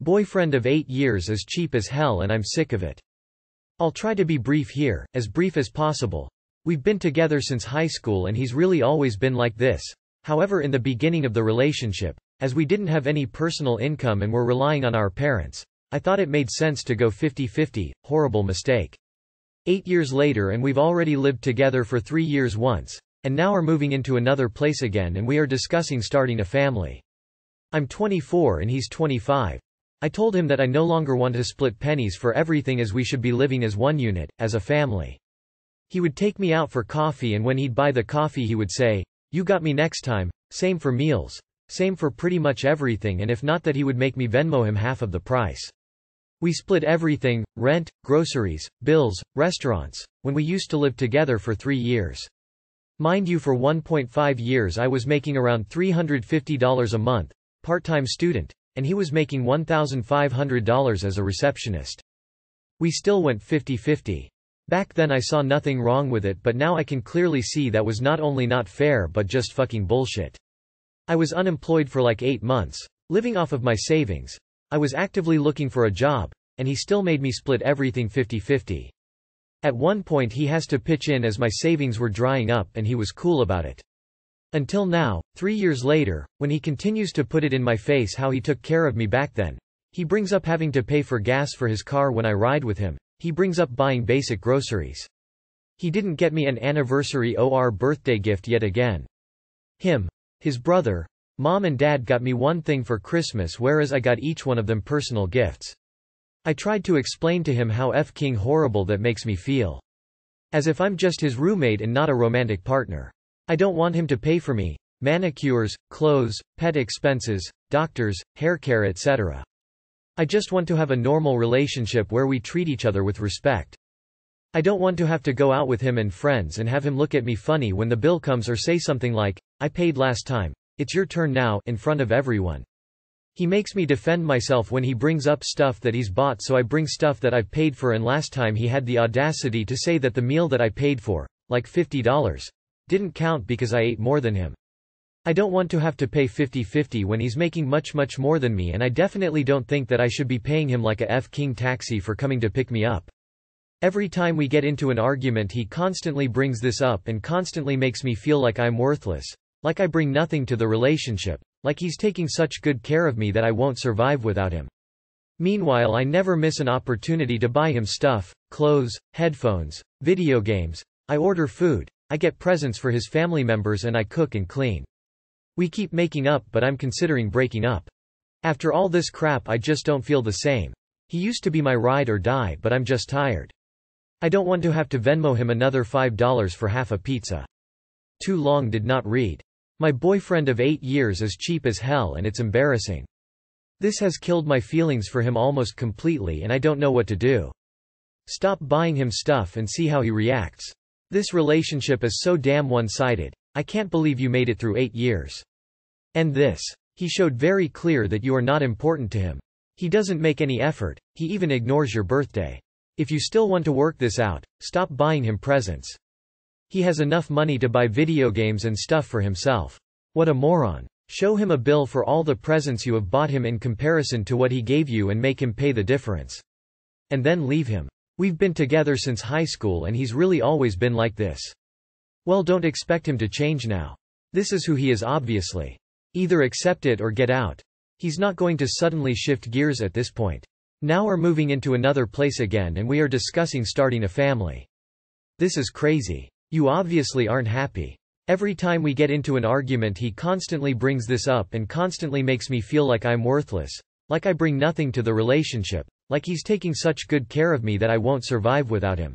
Boyfriend of 8 years is cheap as hell and I'm sick of it. I'll try to be brief here, as brief as possible. We've been together since high school and he's really always been like this. However, in the beginning of the relationship, as we didn't have any personal income and were relying on our parents, I thought it made sense to go 50-50, horrible mistake. 8 years later and we've already lived together for 3 years once, and now are moving into another place again and we are discussing starting a family. I'm 24 and he's 25. I told him that I no longer want to split pennies for everything as we should be living as one unit, as a family. He would take me out for coffee and when he'd buy the coffee he would say, "You got me next time," same for meals, same for pretty much everything, and if not that he would make me Venmo him half of the price. We split everything, rent, groceries, bills, restaurants, when we used to live together for 3 years. Mind you, for 1.5 years I was making around $350 a month, part-time student, and he was making $1,500 as a receptionist. We still went 50-50. Back then I saw nothing wrong with it, but now I can clearly see that was not only not fair but just fucking bullshit. I was unemployed for like 8 months, living off of my savings. I was actively looking for a job, and he still made me split everything 50-50. At one point he has to pitch in as my savings were drying up and he was cool about it. Until now, 3 years later, when he continues to put it in my face how he took care of me back then. He brings up having to pay for gas for his car when I ride with him. He brings up buying basic groceries. He didn't get me an anniversary or birthday gift yet again. Him, his brother, mom and dad got me one thing for Christmas, whereas I got each one of them personal gifts. I tried to explain to him how f***ing horrible that makes me feel. As if I'm just his roommate and not a romantic partner. I don't want him to pay for me, manicures, clothes, pet expenses, doctors, haircare, etc. I just want to have a normal relationship where we treat each other with respect. I don't want to have to go out with him and friends and have him look at me funny when the bill comes or say something like, "I paid last time, it's your turn now," in front of everyone. He makes me defend myself when he brings up stuff that he's bought, so I bring stuff that I've paid for, and last time he had the audacity to say that the meal that I paid for, like $50, didn't count because I ate more than him. I don't want to have to pay 50-50 when he's making much more than me, and I definitely don't think that I should be paying him like a f***ing taxi for coming to pick me up. Every time we get into an argument he constantly brings this up and constantly makes me feel like I'm worthless, like I bring nothing to the relationship, like he's taking such good care of me that I won't survive without him. Meanwhile, I never miss an opportunity to buy him stuff, clothes, headphones, video games. I order food, I get presents for his family members, and I cook and clean. We keep making up, but I'm considering breaking up. After all this crap I just don't feel the same. He used to be my ride or die, but I'm just tired. I don't want to have to Venmo him another $5 for half a pizza. Too long did not read. My boyfriend of 8 years is cheap as hell and it's embarrassing. This has killed my feelings for him almost completely and I don't know what to do. Stop buying him stuff and see how he reacts. This relationship is so damn one-sided. I can't believe you made it through 8 years. End this. He showed very clear that you are not important to him. He doesn't make any effort, he even ignores your birthday. If you still want to work this out, stop buying him presents. He has enough money to buy video games and stuff for himself. What a moron. Show him a bill for all the presents you have bought him in comparison to what he gave you and make him pay the difference. And then leave him. We've been together since high school and he's really always been like this. Well, don't expect him to change now. This is who he is, obviously. Either accept it or get out. He's not going to suddenly shift gears at this point. Now we're moving into another place again and we are discussing starting a family. This is crazy. You obviously aren't happy. Every time we get into an argument he constantly brings this up and constantly makes me feel like I'm worthless, like I bring nothing to the relationship, like he's taking such good care of me that I won't survive without him.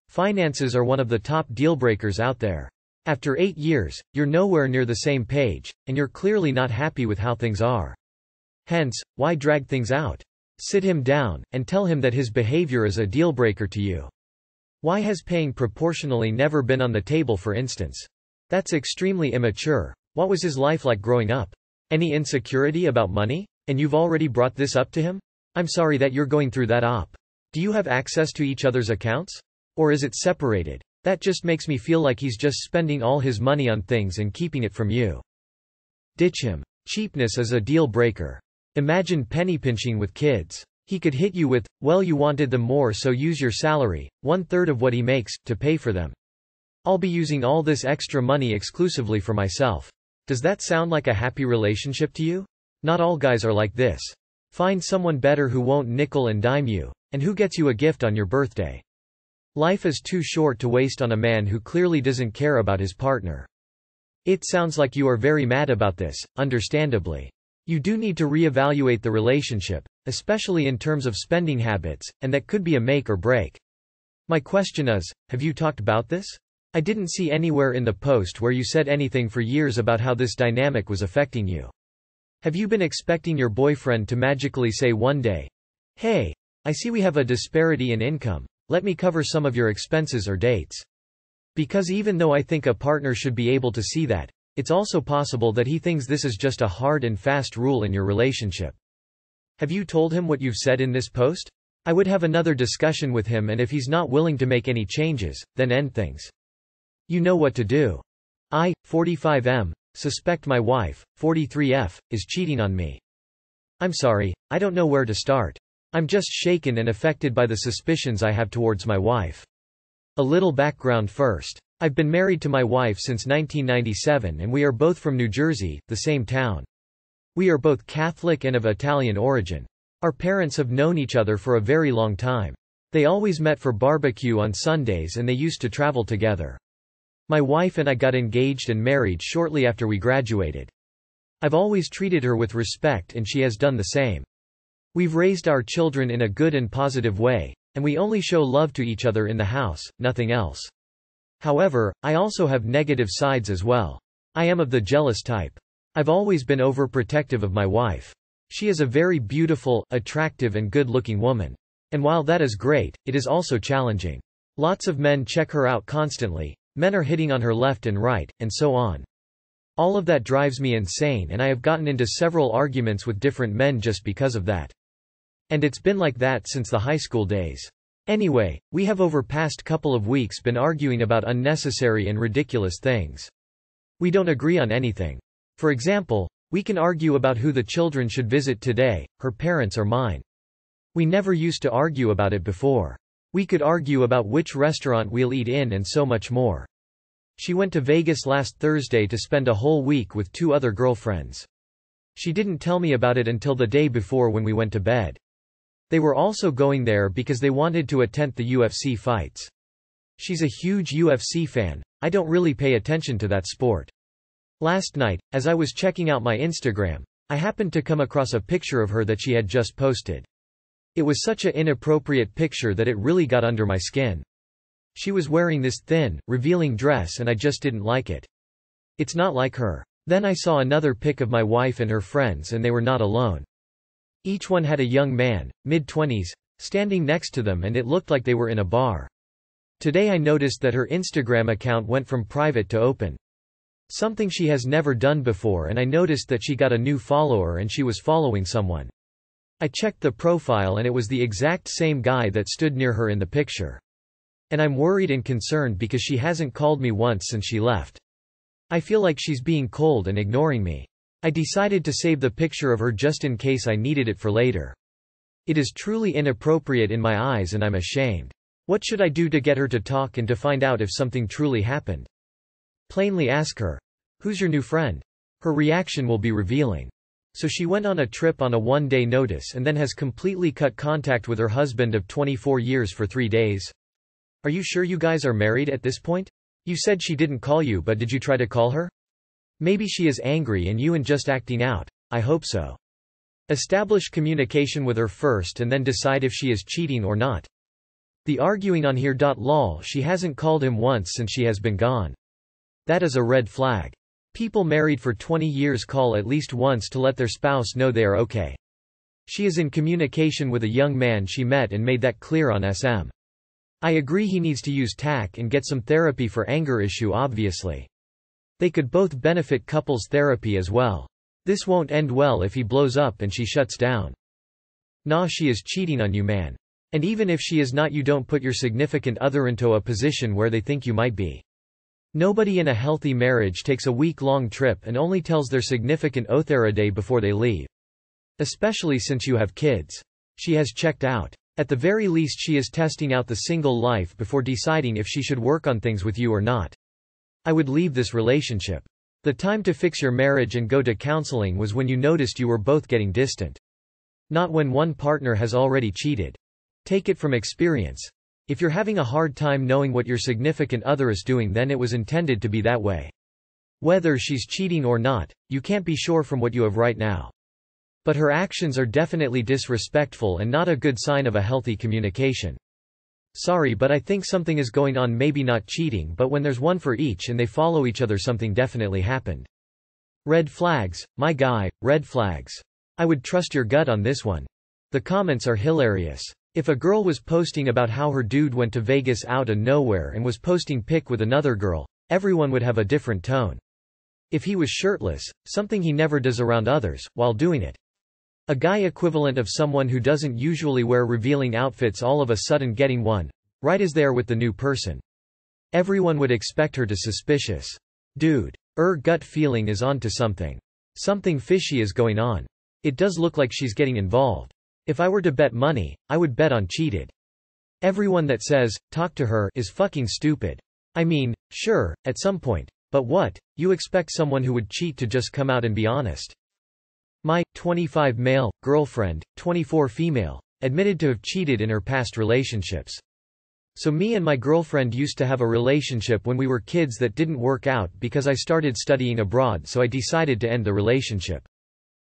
Finances are one of the top deal breakers out there. After 8 years, you're nowhere near the same page, and you're clearly not happy with how things are. Hence, why drag things out? Sit him down, and tell him that his behavior is a deal breaker to you. Why has paying proportionally never been on the table, for instance? That's extremely immature. What was his life like growing up? Any insecurity about money? And you've already brought this up to him? I'm sorry that you're going through that. Do you have access to each other's accounts? Or is it separated? That just makes me feel like he's just spending all his money on things and keeping it from you. Ditch him. Cheapness is a deal breaker. Imagine penny pinching with kids. He could hit you with, well, you wanted them more, so use your salary, 1/3 of what he makes, to pay for them. I'll be using all this extra money exclusively for myself. Does that sound like a happy relationship to you? Not all guys are like this. Find someone better who won't nickel and dime you, and who gets you a gift on your birthday. Life is too short to waste on a man who clearly doesn't care about his partner. It sounds like you are very mad about this, understandably. You do need to reevaluate the relationship, especially in terms of spending habits, and that could be a make or break. My question is, have you talked about this? I didn't see anywhere in the post where you said anything for years about how this dynamic was affecting you. Have you been expecting your boyfriend to magically say one day, "Hey, I see we have a disparity in income, let me cover some of your expenses or dates"? Because even though I think a partner should be able to see that, it's also possible that he thinks this is just a hard and fast rule in your relationship. Have you told him what you've said in this post? I would have another discussion with him, and if he's not willing to make any changes, then end things. You know what to do. I, 45M, suspect my wife, 43F, is cheating on me. I'm sorry, I don't know where to start. I'm just shaken and affected by the suspicions I have towards my wife. A little background first. I've been married to my wife since 1997 and we are both from New Jersey, the same town. We are both Catholic and of Italian origin. Our parents have known each other for a very long time. They always met for barbecue on Sundays and they used to travel together. My wife and I got engaged and married shortly after we graduated. I've always treated her with respect and she has done the same. We've raised our children in a good and positive way, and we only show love to each other in the house, nothing else. However, I also have negative sides as well. I am of the jealous type. I've always been overprotective of my wife. She is a very beautiful, attractive and good-looking woman. And while that is great, it is also challenging. Lots of men check her out constantly. Men are hitting on her left and right, and so on. All of that drives me insane and I have gotten into several arguments with different men just because of that. And it's been like that since the high school days. Anyway, we have over past couple of weeks been arguing about unnecessary and ridiculous things. We don't agree on anything. For example, we can argue about who the children should visit today, her parents or mine. We never used to argue about it before. We could argue about which restaurant we'll eat in and so much more. She went to Vegas last Thursday to spend a whole week with 2 other girlfriends. She didn't tell me about it until the day before when we went to bed. They were also going there because they wanted to attend the UFC fights. She's a huge UFC fan. I don't really pay attention to that sport. Last night, as I was checking out my Instagram, I happened to come across a picture of her that she had just posted. It was such an inappropriate picture that it really got under my skin. She was wearing this thin, revealing dress and I just didn't like it. It's not like her. Then I saw another pic of my wife and her friends and they were not alone. Each one had a young man, mid-20s, standing next to them and it looked like they were in a bar. Today I noticed that her Instagram account went from private to open. Something she has never done before, and I noticed that she got a new follower and she was following someone. I checked the profile and it was the exact same guy that stood near her in the picture. And I'm worried and concerned because she hasn't called me once since she left. I feel like she's being cold and ignoring me. I decided to save the picture of her just in case I needed it for later. It is truly inappropriate in my eyes and I'm ashamed. What should I do to get her to talk and to find out if something truly happened? Plainly ask her, "Who's your new friend?" Her reaction will be revealing. So she went on a trip on a one-day notice and then has completely cut contact with her husband of 24 years for 3 days. Are you sure you guys are married at this point? You said she didn't call you, but did you try to call her? Maybe she is angry and you and just acting out. I hope so. Establish communication with her first and then decide if she is cheating or not. The arguing on here. Lol, she hasn't called him once since she has been gone. That is a red flag. People married for 20 years call at least once to let their spouse know they are okay. She is in communication with a young man she met and made that clear on SM. I agree he needs to use tact and get some therapy for anger issue obviously. They could both benefit couples therapy as well. This won't end well if he blows up and she shuts down. Nah, she is cheating on you, man. And even if she is not, you don't put your significant other into a position where they think you might be. Nobody in a healthy marriage takes a week-long trip and only tells their significant other a day before they leave. Especially since you have kids. She has checked out. At the very least she is testing out the single life before deciding if she should work on things with you or not. I would leave this relationship. The time to fix your marriage and go to counseling was when you noticed you were both getting distant. Not when one partner has already cheated. Take it from experience. If you're having a hard time knowing what your significant other is doing, then it was intended to be that way. Whether she's cheating or not, you can't be sure from what you have right now. But her actions are definitely disrespectful and not a good sign of a healthy communication. Sorry, but I think something is going on, maybe not cheating, but when there's one for each and they follow each other, something definitely happened. Red flags, my guy, red flags. I would trust your gut on this one. The comments are hilarious. If a girl was posting about how her dude went to Vegas out of nowhere and was posting pic with another girl, everyone would have a different tone. If he was shirtless, something he never does around others, while doing it. A guy equivalent of someone who doesn't usually wear revealing outfits all of a sudden getting one, right as there with the new person. Everyone would expect her to suspicious. Dude. Gut feeling is on to something. Something fishy is going on. It does look like she's getting involved. If I were to bet money, I would bet on cheated. Everyone that says, talk to her, is fucking stupid. I mean, sure, at some point. But what, you expect someone who would cheat to just come out and be honest? My 25 male girlfriend, 24 female, admitted to have cheated in her past relationships. So me and my girlfriend used to have a relationship when we were kids that didn't work out because I started studying abroad, so I decided to end the relationship.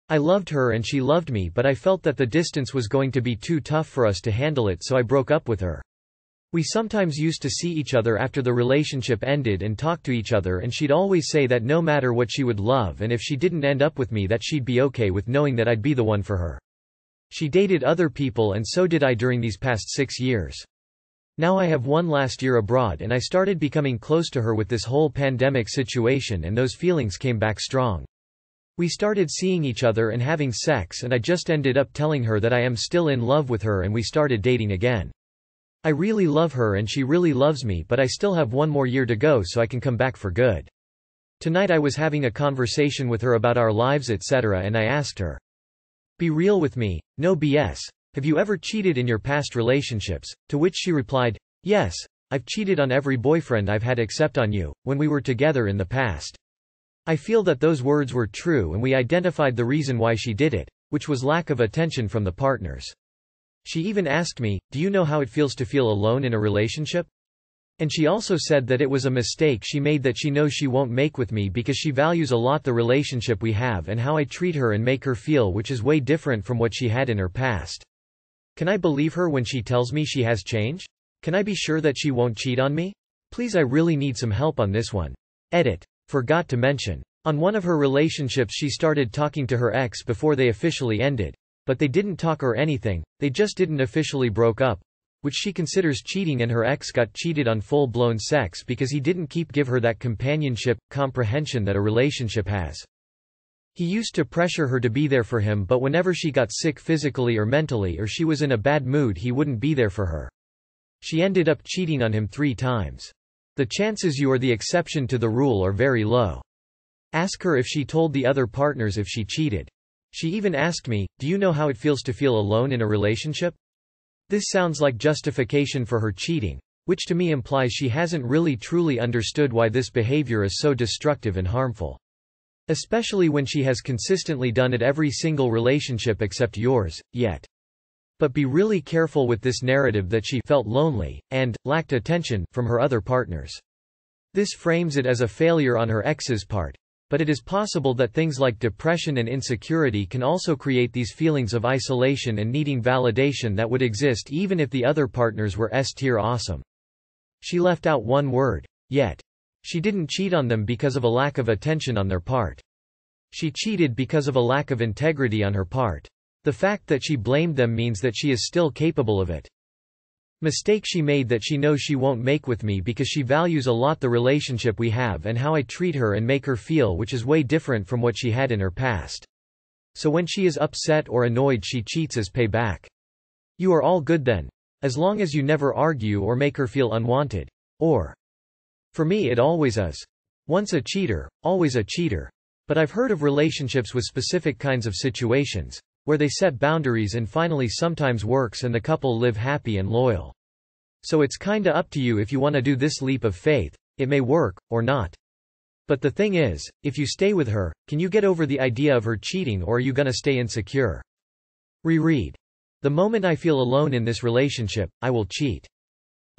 I loved her and she loved me, but I felt that the distance was going to be too tough for us to handle it, so I broke up with her. We sometimes used to see each other after the relationship ended and talk to each other, and she'd always say that no matter what she would love, and if she didn't end up with me, that she'd be okay with knowing that I'd be the one for her. She dated other people and so did I during these past 6 years. Now I have one last year abroad and I started becoming close to her with this whole pandemic situation, and those feelings came back strong. We started seeing each other and having sex, and I just ended up telling her that I am still in love with her and we started dating again. I really love her and she really loves me, but I still have one more year to go so I can come back for good. Tonight I was having a conversation with her about our lives, etc., and I asked her, be real with me, no BS, have you ever cheated in your past relationships? To which she replied, yes, I've cheated on every boyfriend I've had except on you, when we were together in the past. I feel that those words were true, and we identified the reason why she did it, which was lack of attention from the partners. She even asked me, do you know how it feels to feel alone in a relationship? And she also said that it was a mistake she made that she knows she won't make with me because she values a lot the relationship we have and how I treat her and make her feel, which is way different from what she had in her past. Can I believe her when she tells me she has changed? Can I be sure that she won't cheat on me? Please, I really need some help on this one. Edit. Forgot to mention. On one of her relationships she started talking to her ex before they officially ended. But they didn't talk or anything, they just didn't officially broke up, which she considers cheating, and her ex got cheated on full-blown sex because he didn't give her that companionship, comprehension that a relationship has. He used to pressure her to be there for him, but whenever she got sick physically or mentally or she was in a bad mood, he wouldn't be there for her. She ended up cheating on him 3 times. The chances you are the exception to the rule are very low. Ask her if she told the other partners if she cheated. She even asked me, do you know how it feels to feel alone in a relationship? This sounds like justification for her cheating, which to me implies she hasn't really truly understood why this behavior is so destructive and harmful. Especially when she has consistently done it every single relationship except yours, yet. But be really careful with this narrative that she felt lonely, and lacked attention, from her other partners. This frames it as a failure on her ex's part. But it is possible that things like depression and insecurity can also create these feelings of isolation and needing validation that would exist even if the other partners were S-tier awesome. She left out one word, yet. She didn't cheat on them because of a lack of attention on their part. She cheated because of a lack of integrity on her part. The fact that she blamed them means that she is still capable of it. Mistake she made that she knows she won't make with me because she values a lot the relationship we have and how I treat her and make her feel, which is way different from what she had in her past. So when she is upset or annoyed, she cheats as payback. You are all good then. As long as you never argue or make her feel unwanted. Or. For me it always is. Once a cheater, always a cheater. But I've heard of relationships with specific kinds of situations, where they set boundaries and finally sometimes works and the couple live happy and loyal. So it's kinda up to you if you wanna do this leap of faith. It may work, or not. But the thing is, if you stay with her, can you get over the idea of her cheating, or are you gonna stay insecure? Reread. The moment I feel alone in this relationship, I will cheat.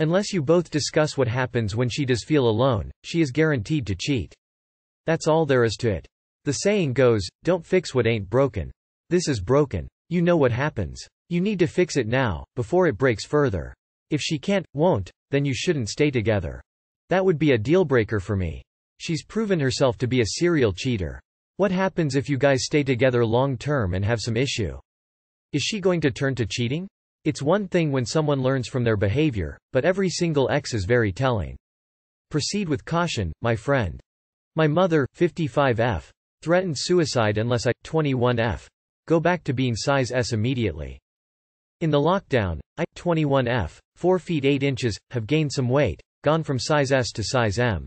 Unless you both discuss what happens when she does feel alone, she is guaranteed to cheat. That's all there is to it. The saying goes, don't fix what ain't broken. This is broken. You know what happens. You need to fix it now, before it breaks further. If she can't, won't, then you shouldn't stay together. That would be a deal-breaker for me. She's proven herself to be a serial cheater. What happens if you guys stay together long-term and have some issue? Is she going to turn to cheating? It's one thing when someone learns from their behavior, but every single ex is very telling. Proceed with caution, my friend. My mother, 55F, threatened suicide unless I, 21F, go back to being size S immediately. In the lockdown, I, 21F, 4 feet 8 inches, have gained some weight, gone from size S to size M.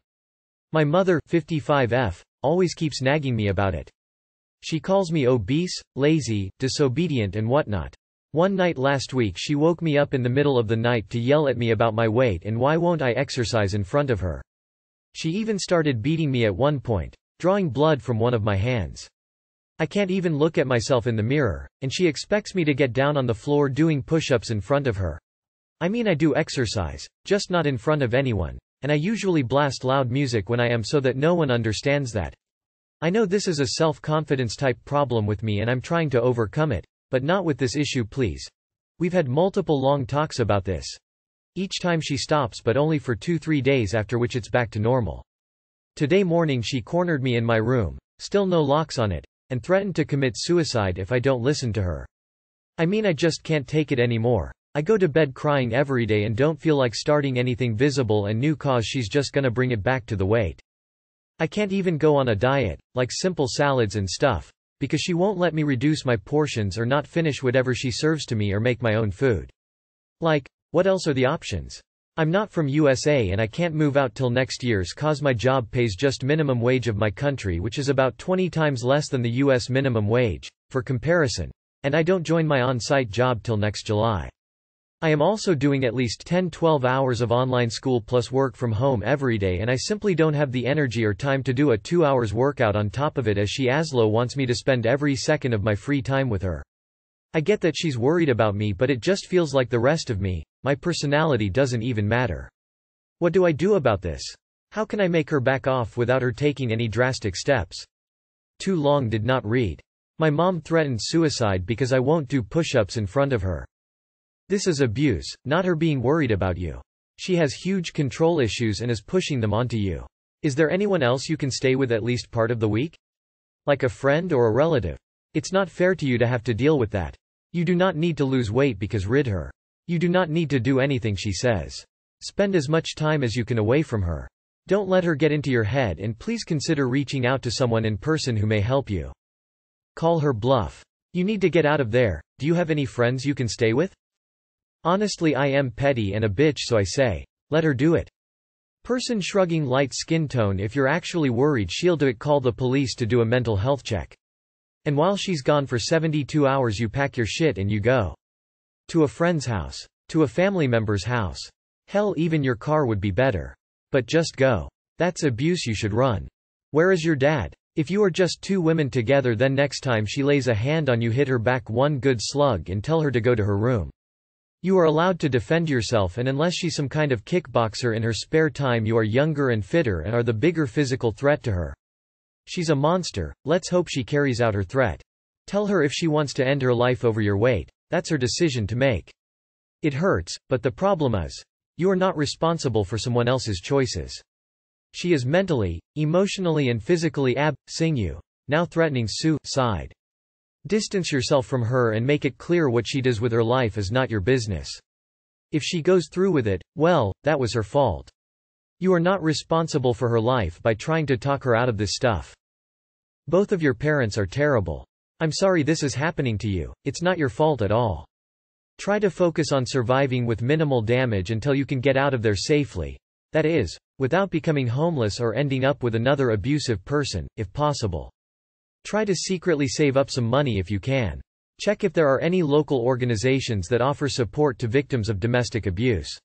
My mother, 55F, always keeps nagging me about it. She calls me obese, lazy, disobedient and whatnot. One night last week she woke me up in the middle of the night to yell at me about my weight and why won't I exercise in front of her. She even started beating me at one point, drawing blood from one of my hands. I can't even look at myself in the mirror, and she expects me to get down on the floor doing push-ups in front of her. I mean, I do exercise, just not in front of anyone, and I usually blast loud music when I am so that no one understands that. I know this is a self-confidence type problem with me and I'm trying to overcome it. But not with this issue, please. We've had multiple long talks about this. Each time she stops, but only for 2-3 days, after which it's back to normal. Today morning she cornered me in my room, still no locks on it, and threatened to commit suicide if I don't listen to her. I mean, I just can't take it anymore. I go to bed crying every day and don't feel like starting anything visible and new cause she's just gonna bring it back to the weight. I can't even go on a diet, like simple salads and stuff, because she won't let me reduce my portions or not finish whatever she serves to me or make my own food. Like, what else are the options? I'm not from USA and I can't move out till next year's cause my job pays just minimum wage of my country, which is about 20 times less than the US minimum wage, for comparison. And I don't join my on-site job till next July. I am also doing at least 10-12 hours of online school plus work from home every day and I simply don't have the energy or time to do a 2 hours workout on top of it as she Aslo wants me to spend every second of my free time with her. I get that she's worried about me, but it just feels like the rest of me, my personality doesn't even matter. What do I do about this? How can I make her back off without her taking any drastic steps? Too long did not read. My mom threatened suicide because I won't do push-ups in front of her. This is abuse, not her being worried about you. She has huge control issues and is pushing them onto you. Is there anyone else you can stay with at least part of the week? Like a friend or a relative? It's not fair to you to have to deal with that. You do not need to lose weight because rid her. You do not need to do anything she says. Spend as much time as you can away from her. Don't let her get into your head and please consider reaching out to someone in person who may help you. Call her bluff. You need to get out of there. Do you have any friends you can stay with? Honestly, I am petty and a bitch, so I say, let her do it. Person shrugging light skin tone. If you're actually worried she'll do it, call the police to do a mental health check. And while she's gone for 72 hours you pack your shit and you go. To a friend's house. To a family member's house. Hell, even your car would be better. But just go. That's abuse, you should run. Where is your dad? If you are just two women together, then next time she lays a hand on you, hit her back one good slug and tell her to go to her room. You are allowed to defend yourself, and unless she's some kind of kickboxer in her spare time, you are younger and fitter and are the bigger physical threat to her. She's a monster, let's hope she carries out her threat. Tell her if she wants to end her life over your weight, that's her decision to make. It hurts, but the problem is, you are not responsible for someone else's choices. She is mentally, emotionally and physically abusing you, now threatening suicide. Distance yourself from her and make it clear what she does with her life is not your business. If she goes through with it, well, that was her fault. You are not responsible for her life by trying to talk her out of this stuff. Both of your parents are terrible. I'm sorry this is happening to you, it's not your fault at all. Try to focus on surviving with minimal damage until you can get out of there safely. That is, without becoming homeless or ending up with another abusive person, if possible. Try to secretly save up some money if you can. Check if there are any local organizations that offer support to victims of domestic abuse.